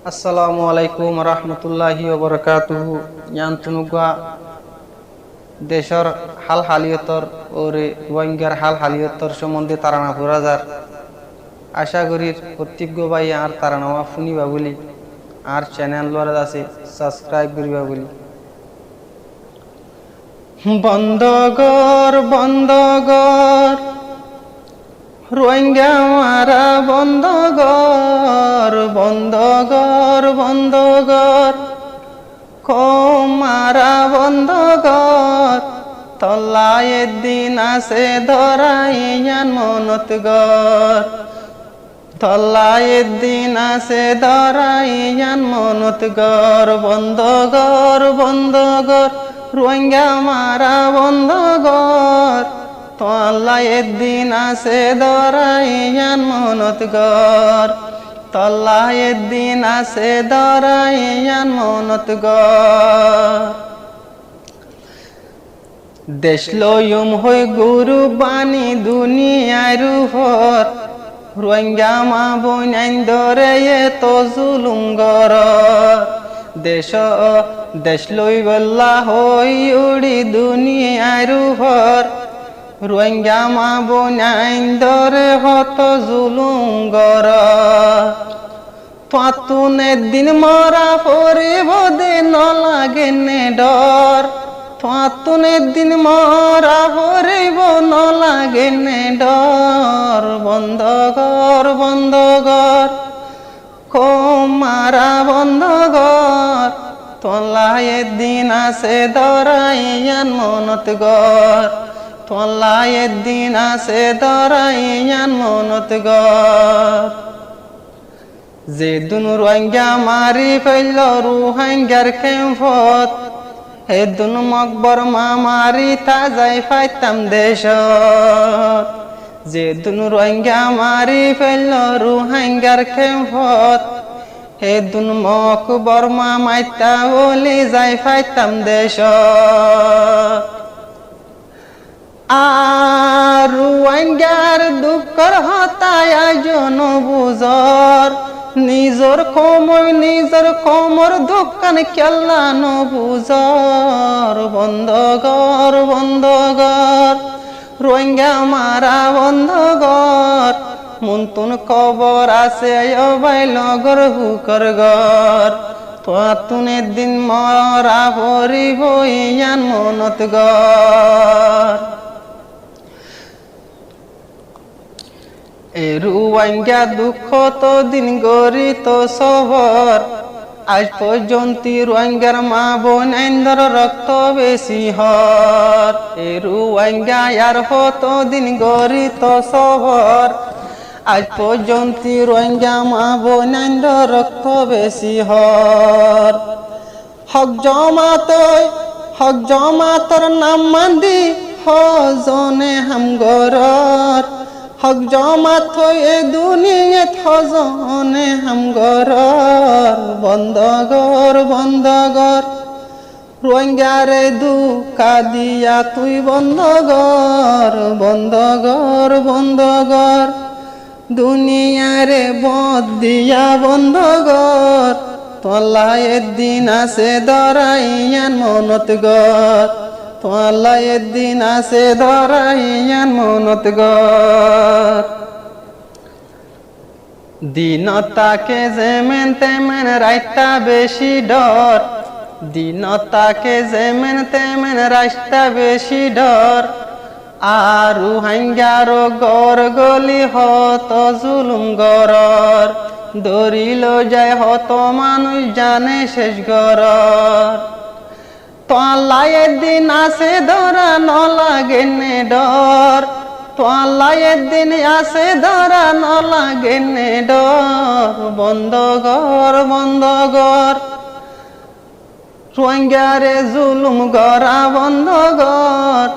আসসালামু আলাইকুম রহমতুল্লাহি ওবরকাতুহু ইয়ান্তুনুগা দেশর হাল হালিয়তর ওরে রোহিঙ্গার হাল হালিয়তর সম্বন্ধে তারানা ফুরাজার আশা করি প্রত্যেক ভাই আর তারানাওয়া শুনিবা বলি আর চ্যানেল লড়া আছে সাবস্ক্রাইব করিবা বলি। বন্ধ কর রোহিঙ্গা মারা বন্ধ কর মারা বন্ধ কর তল্লায় দিন আছে ধরাইয়ান মনত গর তল্লায় দিন আছে ধরাইয়ান মনত গর বন্ধ কর রোহিঙ্গা মারা বন্ধ কর তল্লায় দিন আছে ধরাইয়ান মনত গর তল্লায় দিন আছে ধরাইয়ান মনত গর দেশ লয়ুম হই গুরু বাণী দুনিয়ার উপর রোহিঙ্গা মা বোনাইন ধরে তো জুলুম গর দেশ লই বল্লা হই উড়ি দুনিয়ার উপর রোহিঙ্গা মা বোনাইন ধরে হত জুলুম গর তুনে দিন মরা পরিব দে ন লাগে নে ডর তুনে দিন মরা পরিব ন লাগে নে ডর বন্ধ কর মারা বন্ধ কর তল্লায় দিন আছে ধরাইয়ান মনত গর তল্লায় দিন আছে ধরাইয়ান মনত গর যে দুন রোহিঙ্গা মারি ফেলল রোহিঙ্গার খেমফত হে দুন মকবর মা মারি তা যাই ফাইতাম দেশ যে দুন রোহিঙ্গা মারি ফেলল রোহিঙ্গার খেমফত হে দুন মকবর মা মাইতা বলি যাই ফাইতাম দেশ আর রোহিঙ্গার দুঃখর হতায় জন বুঝর নিজর কমর দোকান কেল্লা ন বুঝর বন্ধ কর রোহিঙ্গা মারা বন্ধ কর মুন্তুন কবর আছে ভাই লগর হুকর গর তুনে দিন মরা পরিব ইয়ান মনত গর এ রোহিঙ্গা দুঃখ তো দিন গরিত সবর আজ পর্যন্ত রোহিঙ্গার মা বোন আইন্দর রক্ত বেশি হর এ রোহিঙ্গা আর হত দিন গরিত সবর আজ পর্যন্ত রোহিঙ্গা মা বোন আইন্দর রক্ত বেশি হর হক জমাতর নাম মান্দি হজনে হামগরর হক জমাত হয়ে দুনিয়াত হজনে হামগরর বন্ধ কর রোহিঙ্গারে দুকা দিয়া তুই বন্ধ কর দুনিয়ারে বদ দিয়া বন্ধ কর তল্লায় দিন আছে ধরাইয়ান মনত গর তল্লায় দিন আছে ধরাইয়ান মনত গর দিন তাকে যেমেন তেমেন রাইতা বেশি ডর দিন তাকে যেমেন তেমেন রাইতা বেশি ডর আর রোহিঙ্গার গর গলি হত জুলুম গরর দরিল যায় হত মানুষ জানে শেষ গরর তল্লায় দিন আছে ধরা ন লাগে নে ডর তল্লায় দিন আছে ধরা ন লাগে নে ডর বন্ধ কর রোহিঙ্গারে জুলুম গরা বন্ধ কর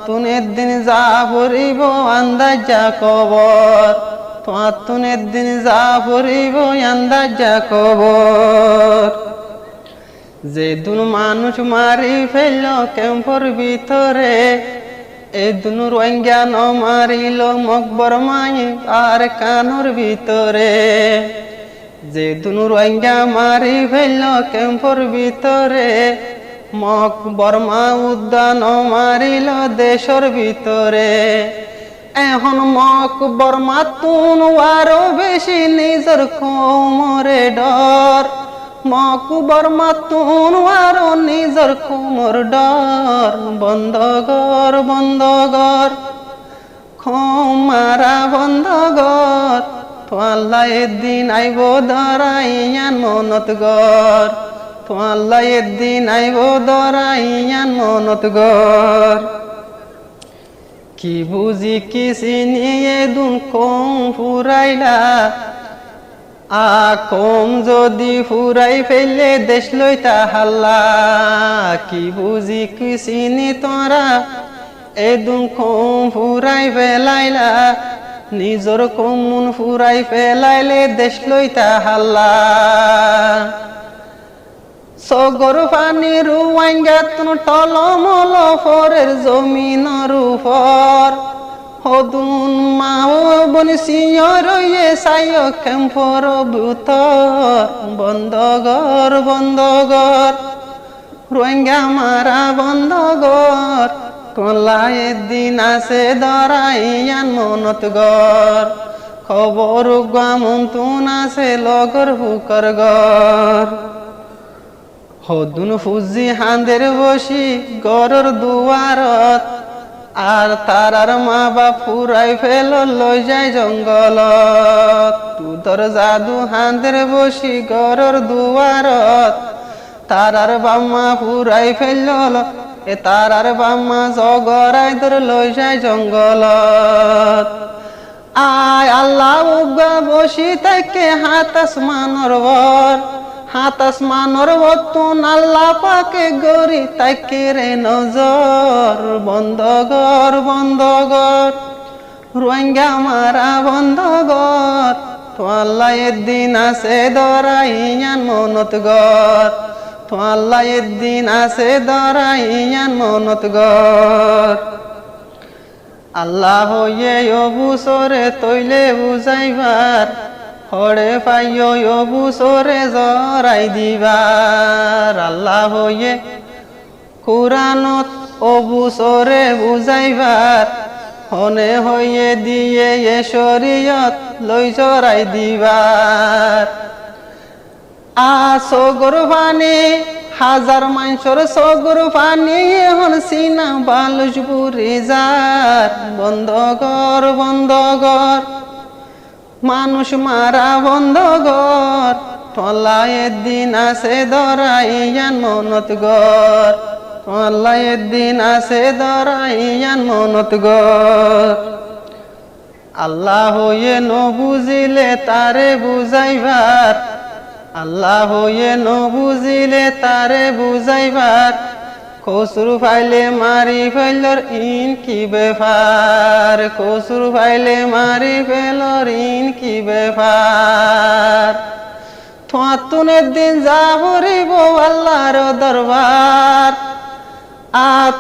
তুনের দিন যা পড়িব আন্দাজা কবর তুনের দিন যা পড়িব আন্দাজা কবর যে দুন মানুষ মারি ফেলল ক্যাম্পর ভিতরে এ দুনু রোহিঙ্গা ন মারিল মকবর মাই আর কানোর ভিতরে যে দুন রোহিঙ্গা মারি ফেলল ক্যাম্পর ভিতরে, মক বর্মা উদ্যান মারিল দেশর ভিতরে। এখন মক বর্মা তুন আরো বেশি নিজের কোমরে ডর, মক বর্মা তুন আরো নিজের কোমর ডর। বন্ধ কর বন্ধ কর মারা বন্ধ কর, তো আল্লাহ এদিন আইব ধরাইয়ান মনত গর, তো আল্লাহ এদিন আইব ধরাইয়ান মনত গর। কি বুঝি কি চিনিয়ে দুন কম ফুরাইলা, কম যদি ফুরাই ফেললে দেশ লইতা হাল্লা। কি বুঝি কি চিনি তোরা এদুন কম ফুরাই ফেলাইলা, নিজর কমুন ফুরাই ফেলাইলে দেশ লইতা হাল্লা। সগর পানি রুয়াইঙ্গা তুন টলমল ফরের জমিনর উপর, হদুন মাও বনসিয় রয়ে সায় ক্যাম্পর ভিতর। বন্ধ কর বন্ধ কর রোহিঙ্গা মারা বন্ধ কর, তোলা এদিন আছে ধরাইয়ান মনত গর। খবর গামন্তুন আছে লগর হুকর গর। হদুন ফুজি হাঁদের বসি গরর দুয়ারত, আর তারার মা বাপ ফুরাই ফেল লই যায় জঙ্গলত। তুদর জাদু হাঁদের বসি গরর দুয়ারত, তারার বাম্মা ফুরাই ফেলল এ তারার বাম্মা জগরাই ধর লই যায় জঙ্গলত। আয় আল্লাহ উগা বসি থেকে হাত আসমানর বর, হাত আসমানর বতুন আল্লাহ পাকে গরি তাকে রে নজর। বন্ধ কর বন্ধ কর রোহিঙ্গা মারা বন্ধ কর, তো আল্লাহ এদিন আছে ধরাইয়ান মনত গর, তো আল্লাহ এদিন আছে ধরাইয়ান মনত গর। আল্লাহ হইয়ে অবুসরে তৈলে বুঝাইবার, হরে পাইও অবুসরে জরাই দিবার। আল্লাহ হইয়ে কুরআনত অবুসরে বুঝাইবার, হনে হইয়ে দিয়ে এ শরীয়ত লই জরাই দিবার। সগর পানি হাজার মানুষের সগর পানি এখন সিনা বালুস বুড়ি যার। বন্ধ কর বন্ধ কর মানুষ মারা বন্ধ কর, তোলা এদিন আছে ধরাইয়ান মনত গর, তোলা এদিন আছে ধরাইয়ান মনত গর। আল্লাহ হইয়ে ন বুঝিলে তারে বুঝাইবার, আল্লাহ হইয়ে ন বুঝিলে তারে বুঝাইবার। কসুর ফাইলে মারি ফেলর ইন কি বেফার, কসুর ফাইলে মারি ফেলর ইন কি বেফার। তোয়াতুনের দিন যাবরিব আল্লাহর দরবার,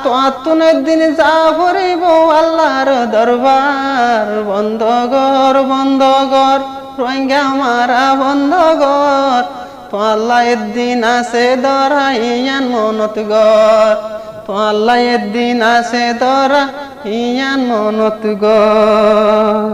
তোয়াতুনের দিন যাবরিব আল্লাহর দরবার। বন্ধ কর বন্ধ কর রোহিঙ্গা মারা বন্ধ কর, তো আল্লাহ এদিন আছে ধরাইয়ান মনত গর, তো আল্লাহ এদিন আছে ধরাইয়ান মনত গর।